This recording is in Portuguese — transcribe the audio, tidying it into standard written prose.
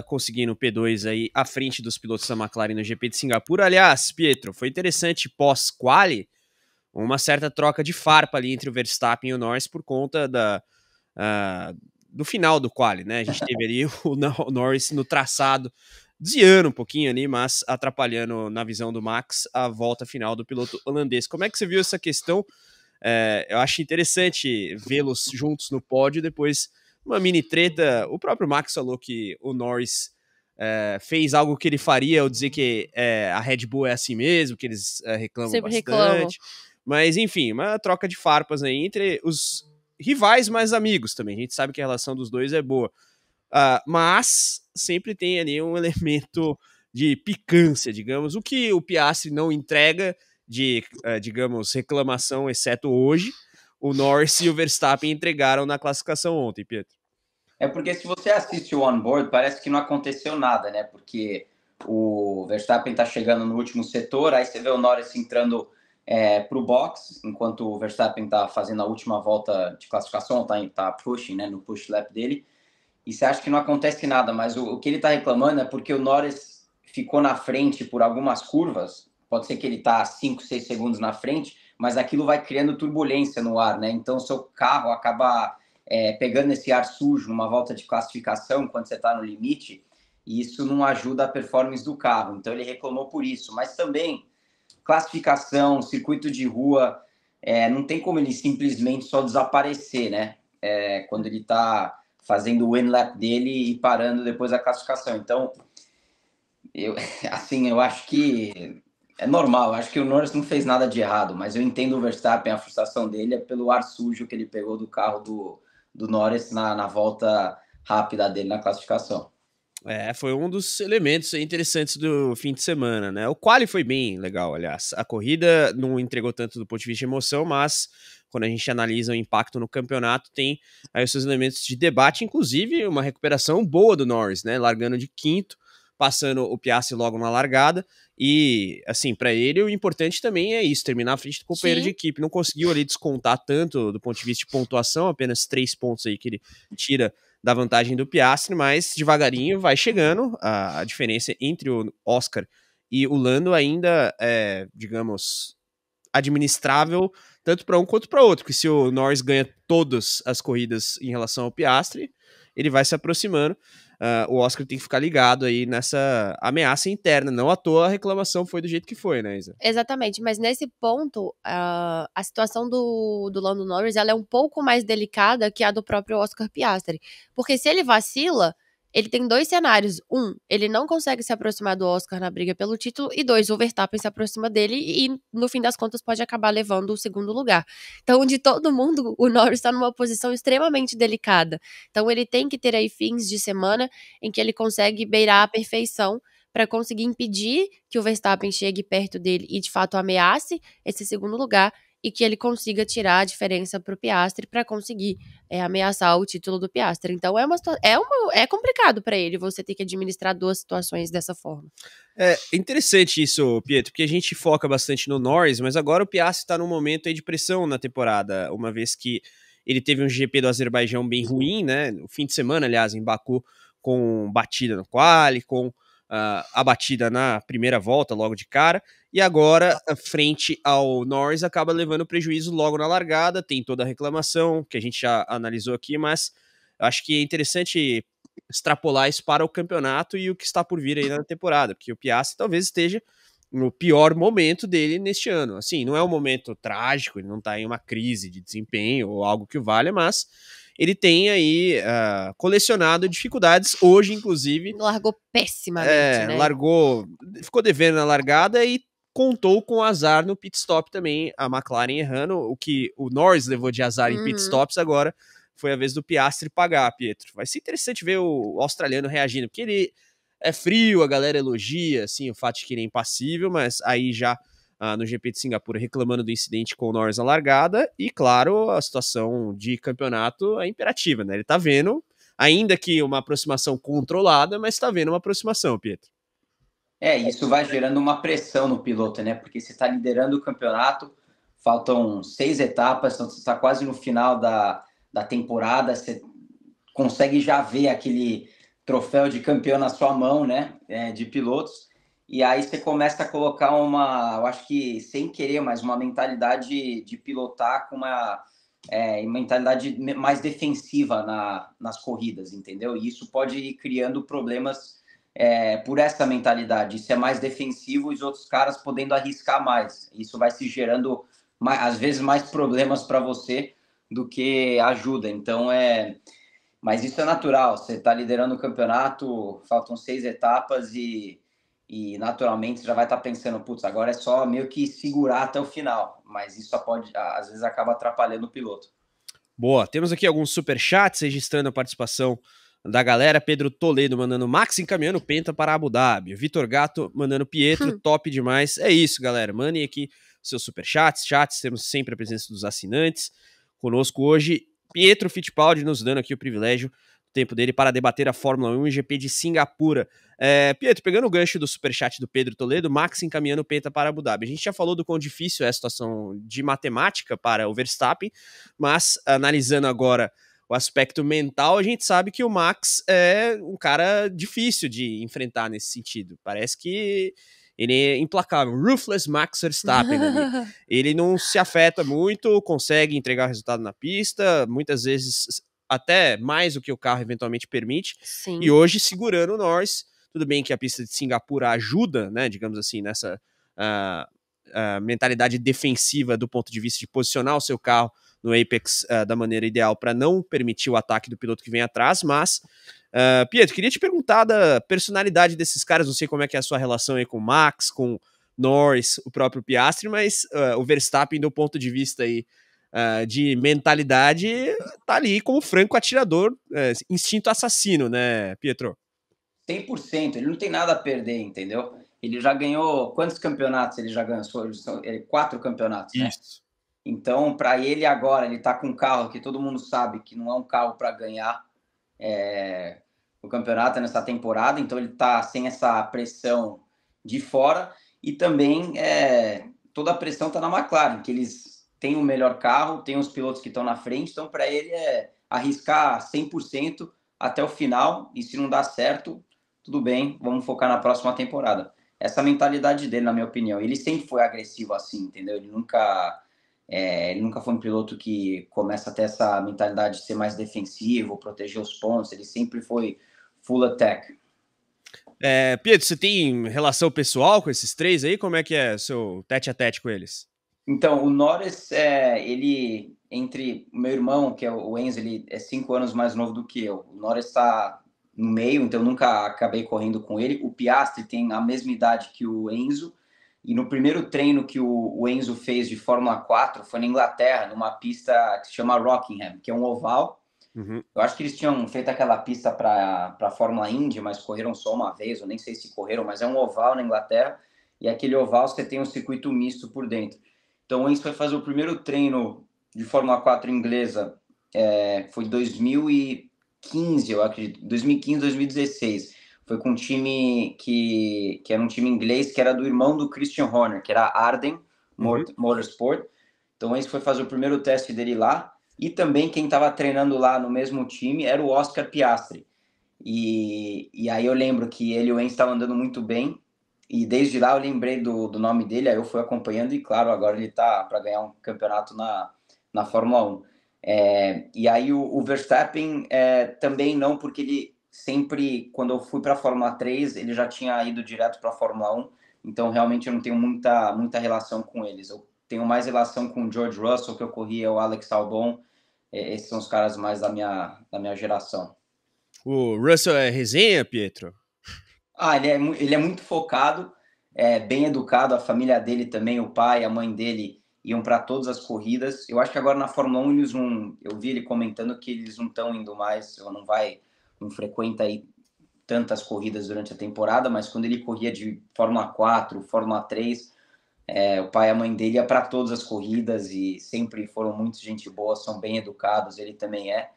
conseguindo o P2 aí à frente dos pilotos da McLaren no GP de Singapura. Aliás, Pietro, foi interessante pós-quali uma certa troca de farpa ali entre o Verstappen e o Norris por conta do final do quali, né? A gente teve ali o Norris no traçado desviando um pouquinho ali, mas atrapalhando na visão do Max a volta final do piloto holandês. Como é que você viu essa questão? Eu acho interessante vê-los juntos no pódio. Depois uma mini treta, o próprio Max falou que o Norris fez algo que ele faria ao dizer que a Red Bull é assim mesmo, que eles reclamam Sempre bastante. reclamam. Mas enfim, uma troca de farpas aí entre os rivais, mas amigos também. A gente sabe que a relação dos dois é boa. Mas sempre tem ali um elemento de picância, digamos, o que o Piastri não entrega de, digamos, reclamação, exceto hoje, o Norris e o Verstappen entregaram na classificação ontem, Pietro. É porque se você assiste o on-board, parece que não aconteceu nada, né? Porque o Verstappen tá chegando no último setor, aí você vê o Norris entrando pro box, enquanto o Verstappen tá fazendo a última volta de classificação, tá pushing, né? No push lap dele. E você acha que não acontece nada, mas o que ele tá reclamando é porque o Norris ficou na frente por algumas curvas, pode ser que ele tá 5, 6 segundos na frente, mas aquilo vai criando turbulência no ar, né? Então, o seu carro acaba pegando esse ar sujo numa volta de classificação, quando você está no limite, e isso não ajuda a performance do carro. Então, ele reclamou por isso. Mas também, classificação, circuito de rua, não tem como ele simplesmente só desaparecer, né? Quando ele está fazendo o win lap dele e parando depois da classificação. Então, eu acho que é normal. Eu acho que o Norris não fez nada de errado, mas eu entendo o Verstappen, a frustração dele é pelo ar sujo que ele pegou do carro do Norris na volta rápida dele na classificação. Foi um dos elementos interessantes do fim de semana, né? O quali foi bem legal, aliás. A corrida não entregou tanto do ponto de vista de emoção, mas quando a gente analisa o impacto no campeonato, tem aí os seus elementos de debate, inclusive uma recuperação boa do Norris, né? Largando de quinto, passando o Piastri logo na largada. E, assim, para ele, o importante também é isso, terminar à frente do companheiro de equipe. Não conseguiu ali descontar tanto do ponto de vista de pontuação, apenas 3 pontos aí que ele tira da vantagem do Piastri, mas devagarinho vai chegando. A diferença entre o Oscar e o Lando ainda é, digamos, administrável tanto para um quanto para outro, porque se o Norris ganha todas as corridas em relação ao Piastri, ele vai se aproximando. O Oscar tem que ficar ligado aí nessa ameaça interna. Não à toa a reclamação foi do jeito que foi, né, Isa? Exatamente, mas nesse ponto, a situação do Lando Norris ela é um pouco mais delicada que a do próprio Oscar Piastri. Porque se ele vacila, ele tem 2 cenários. Ele não consegue se aproximar do Oscar na briga pelo título. E 2, o Verstappen se aproxima dele e, no fim das contas, pode acabar levando o segundo lugar. Então, de todo mundo, o Norris está numa posição extremamente delicada. Então, ele tem que ter aí fins de semana em que ele consegue beirar a perfeição para conseguir impedir que o Verstappen chegue perto dele e, de fato, ameace esse segundo lugar e que ele consiga tirar a diferença para o Piastri para conseguir ameaçar o título do Piastri. Então é complicado para ele você ter que administrar 2 situações dessa forma. É interessante isso, Pietro, porque a gente foca bastante no Norris, mas agora o Piastri está num momento aí de pressão na temporada, uma vez que ele teve um GP do Azerbaijão bem ruim, né? O fim de semana, aliás, em Baku, com batida no quali, com a batida na primeira volta, logo de cara, e agora, frente ao Norris, acaba levando prejuízo logo na largada. Tem toda a reclamação, que a gente já analisou aqui, mas eu acho que é interessante extrapolar isso para o campeonato e o que está por vir aí na temporada, porque o Piastri talvez esteja no pior momento dele neste ano. Assim, não é um momento trágico, ele não está em uma crise de desempenho ou algo que o valha, mas ele tem aí colecionado dificuldades. Hoje, inclusive... Largou pessimamente, né? Ficou devendo na largada e contou com azar no pit stop também, a McLaren errando, o que o Norris levou de azar em pit stops, agora foi a vez do Piastri pagar, Pietro. Vai ser interessante ver o australiano reagindo, porque ele é frio, a galera elogia, assim, o fato de que ele é impassível, mas aí já no GP de Singapura reclamando do incidente com o Norris na largada, e claro, a situação de campeonato é imperativa, né? Ele tá vendo, ainda que uma aproximação controlada, mas tá vendo uma aproximação, Pietro. Isso vai gerando uma pressão no piloto, né? Porque você está liderando o campeonato, faltam 6 etapas, então você está quase no final da temporada, você consegue já ver troféu de campeão na sua mão, né, de pilotos, e aí você começa a colocar eu acho que sem querer, mas uma mentalidade de pilotar com uma mentalidade mais defensiva nas corridas, entendeu? E isso pode ir criando problemas por essa mentalidade. Isso é mais defensivo e os outros caras podendo arriscar mais. Isso vai se gerando, às vezes, mais problemas para você do que ajuda. Então, mas isso é natural. Você está liderando o campeonato, faltam 6 etapas e naturalmente você já vai estar pensando, putz, agora é só meio que segurar até o final. Mas isso às vezes acaba atrapalhando o piloto. Boa, temos aqui alguns superchats registrando a participação da galera. Pedro Toledo mandando Max encaminhando Penta para Abu Dhabi. Vitor Gato mandando Pietro, top demais. É isso, galera. Mandem aqui seus superchats, temos sempre a presença dos assinantes. Conosco hoje, Pietro Fittipaldi nos dando aqui o privilégio do tempo dele para debater a Fórmula 1 e GP de Singapura. Pietro, pegando o gancho do superchat do Pedro Toledo, Max encaminhando o Penta para Abu Dhabi. A gente já falou do quão difícil é a situação de matemática para o Verstappen, mas analisando agora o aspecto mental, a gente sabe que o Max é um cara difícil de enfrentar nesse sentido. Parece que ele é implacável. Ruthless Max Verstappen ali. Ele não se afeta muito, consegue entregar o resultado na pista, muitas vezes até mais do que o carro eventualmente permite. Sim. E hoje segurando o Norris. Tudo bem que a pista de Singapura ajuda, né, digamos assim, nessa mentalidade defensiva do ponto de vista de posicionar o seu carro no apex da maneira ideal para não permitir o ataque do piloto que vem atrás, mas Pietro, queria te perguntar da personalidade desses caras, não sei como é que é a sua relação aí com o Max, com Norris, o próprio Piastri, mas o Verstappen do ponto de vista aí de mentalidade tá ali como franco atirador, instinto assassino, né, Pietro? 100%, ele não tem nada a perder, entendeu? Ele já ganhou, quantos campeonatos ele já ganhou? 4 campeonatos, né? Isso. Então, para ele agora, ele está com um carro que todo mundo sabe que não é um carro para ganhar o campeonato nessa temporada, então ele está sem essa pressão de fora e também toda a pressão está na McLaren, que eles têm o melhor carro, tem os pilotos que estão na frente, então para ele é arriscar 100% até o final e se não dá certo, tudo bem, vamos focar na próxima temporada. Essa mentalidade dele, na minha opinião, ele sempre foi agressivo assim, entendeu? Ele nunca foi um piloto que começa a ter essa mentalidade de ser mais defensivo, proteger os pontos. Ele sempre foi full attack. Pietro, você tem relação pessoal com esses três aí? Como é que é seu tete-a-tete com eles? Então, o Norris, ele, entre o meu irmão, que é o Enzo, ele é 5 anos mais novo do que eu. O Norris está no meio, então eu nunca acabei correndo com ele. O Piastri tem a mesma idade que o Enzo. E no primeiro treino que o Enzo fez de Fórmula 4 foi na Inglaterra, numa pista que se chama Rockingham, que é um oval. Uhum. Eu acho que eles tinham feito aquela pista para a Fórmula Indy, mas correram só uma vez, eu nem sei se correram, mas é um oval na Inglaterra, e aquele oval você tem um circuito misto por dentro. Então o Enzo foi fazer o primeiro treino de Fórmula 4 inglesa, foi 2015, eu acredito, 2015, 2016. Foi com um time que era um time inglês, que era do irmão do Christian Horner, que era Arden Motorsport. Então o Enzo foi fazer o primeiro teste dele lá, e também quem estava treinando lá no mesmo time era o Oscar Piastri. E aí eu lembro que ele e o Enzo estavam andando muito bem, e desde lá eu lembrei do nome dele, aí eu fui acompanhando, e claro, agora ele está para ganhar um campeonato na Fórmula 1. E aí o Verstappen também não, porque ele sempre, quando eu fui para a Fórmula 3, ele já tinha ido direto para a Fórmula 1, então realmente eu não tenho muita relação com eles. Eu tenho mais relação com o George Russell, que eu corria, o Alex Albon. Esses são os caras mais da minha geração. O Russell é resenha, Pietro? Ele é muito focado, bem educado. A família dele também, o pai, a mãe dele, iam para todas as corridas. Eu acho que agora na Fórmula 1 eles não... Eu vi ele comentando que eles não estão indo mais, ou não frequenta aí tantas corridas durante a temporada, mas quando ele corria de Fórmula 4, Fórmula 3, o pai e a mãe dele ia para todas as corridas e sempre foram muito gente boa, são bem educados, ele também é.